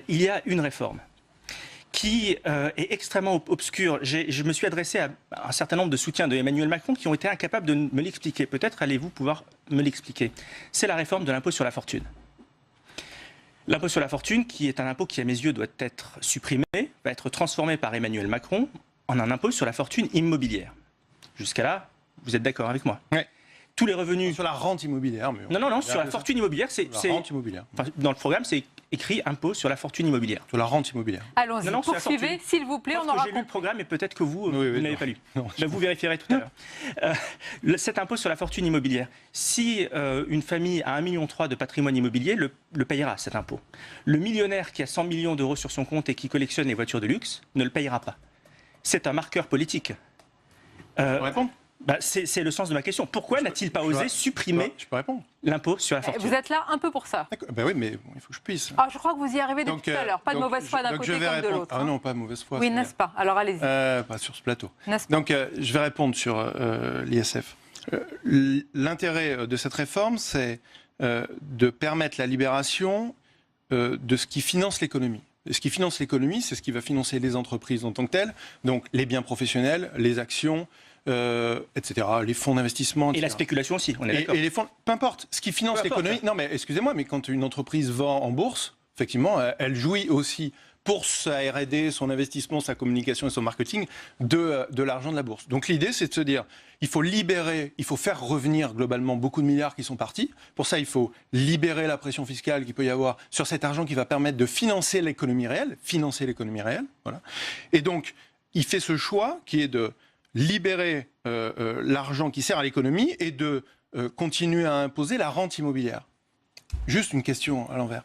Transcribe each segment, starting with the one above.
il y a une réforme qui est extrêmement obscure. Je me suis adressé à un certain nombre de soutiens de Emmanuel Macron qui ont été incapables de me l'expliquer. Peut-être allez-vous pouvoir me l'expliquer. C'est la réforme de l'impôt sur la fortune. L'impôt sur la fortune, qui est un impôt qui, à mes yeux, doit être supprimé, va être transformé par Emmanuel Macron en un impôt sur la fortune immobilière. Jusqu'à là, vous êtes d'accord avec moi? Oui. Tous les revenus... Sur la rente immobilière. Mais non, sur la fortune immobilière. La rente immobilière. Enfin, dans le programme, c'est écrit impôt sur la fortune immobilière. Sur la rente immobilière. Allons-y, poursuivez, s'il vous plaît, on aura j'ai lu le programme et peut-être que vous ne l'avez pas lu. Non, vous vérifierez tout à l'heure. Cet impôt sur la fortune immobilière, si une famille a 1,3 million de patrimoine immobilier, le payera, cet impôt. Le millionnaire qui a 100 millions d'euros sur son compte et qui collectionne les voitures de luxe ne le payera pas. C'est un marqueur politique. Répondre c'est le sens de ma question. Pourquoi n'a-t-il pas osé supprimer l'impôt sur la fortune? Vous êtes là un peu pour ça. Oui, mais il faut que je puisse. Ah, je crois que vous y arrivez depuis tout à l'heure. Pas de mauvaise foi d'un côté comme de l'autre. Ah non, pas de mauvaise foi. Oui, n'est-ce pas? Alors allez-y. Pas sur ce plateau. Donc je vais répondre sur l'ISF. L'intérêt de cette réforme, c'est de permettre la libération de ce qui finance l'économie. Et ce qui finance l'économie, c'est ce qui va financer les entreprises en tant que telles, donc les biens professionnels, les actions, etc., les fonds d'investissement, etc. Et la spéculation aussi, on est d'accord. Et les fonds, peu importe, ce qui finance l'économie... Non mais excusez-moi, mais quand une entreprise vend en bourse, effectivement, elle jouit aussi pour sa R&D, son investissement, sa communication et son marketing de l'argent de la bourse. Donc l'idée, c'est de se dire, il faut libérer, il faut faire revenir globalement beaucoup de milliards qui sont partis. Pour ça, il faut libérer la pression fiscale qu'il peut y avoir sur cet argent qui va permettre de financer l'économie réelle, voilà. Et donc, il fait ce choix qui est de libérer l'argent qui sert à l'économie et de continuer à imposer la rente immobilière. Juste une question à l'envers.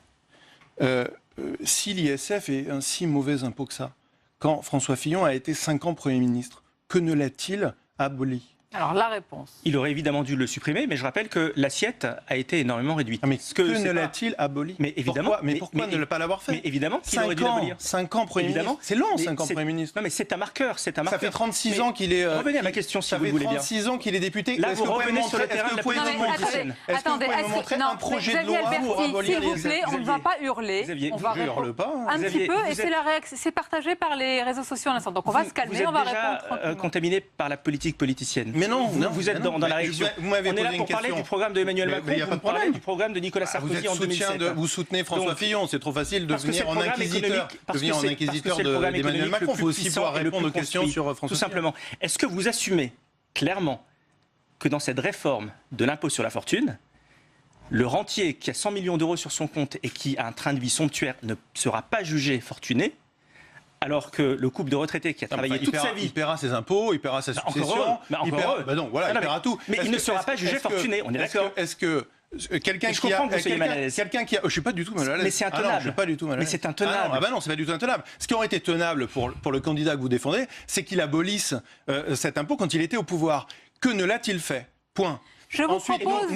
Si l'ISF est un si mauvais impôt que ça, quand François Fillon a été 5 ans Premier ministre, que ne l'a-t-il aboli? Alors la réponse. Il aurait évidemment dû le supprimer, mais je rappelle que l'assiette a été énormément réduite. Ah mais que ne l'a-t-il aboli? Mais évidemment. Pourquoi ne pas l'avoir fait? Mais évidemment qu'il aurait dû l'abolir. 5 ans Premier ministre. C'est long, 5 ans Premier ministre. Non mais c'est un marqueur, Ça fait 36 ans qu'il est... Revenez à ma question si vous voulez bien. Ça fait 36 ans qu'il est député. Là, vous revenez sur le terrain de la politique politicienne. Est-ce que vous pouvez me montrer un projet de loi pour abolir l'ISF? S'il vous plaît, on ne va pas hurler. On va hurle pas. Un petit peu, et c'est partagé par les réseaux sociaux à l'instant. Donc on va se calmer, on va répondre tranquillement. Vous êtes déjà contaminé par la politique politicienne. Mais non, vous êtes dans la réaction. Vous m'avez posé une question. On est là pour parler du programme d'Emmanuel Macron, vous parlez du programme de Nicolas Sarkozy en 2007. Vous soutenez François Fillon, c'est trop facile de venir en inquisiteur d'Emmanuel Macron. Il faut aussi pouvoir répondre aux questions sur François Fillon. Tout simplement. Est-ce que vous assumez clairement que dans cette réforme de l'impôt sur la fortune, le rentier qui a 100 millions d'euros sur son compte et qui a un train de vie somptuaire ne sera pas jugé fortuné, alors que le couple de retraités qui a travaillé toute sa vie... Il paiera ses impôts, il paiera sa succession... il paiera tout. Mais il ne sera pas jugé fortuné, on est d'accord. Est-ce que quelqu'un qui a... Je ne suis pas du tout mal à l'aise. Mais c'est intenable. Je suis pas du tout mal à l'aise. Mais c'est intenable. Ah non, c'est pas du tout intenable. Ce qui aurait été tenable pour le candidat que vous défendez, c'est qu'il abolisse cet impôt quand il était au pouvoir. Que ne l'a-t-il fait? Point. Je vous propose...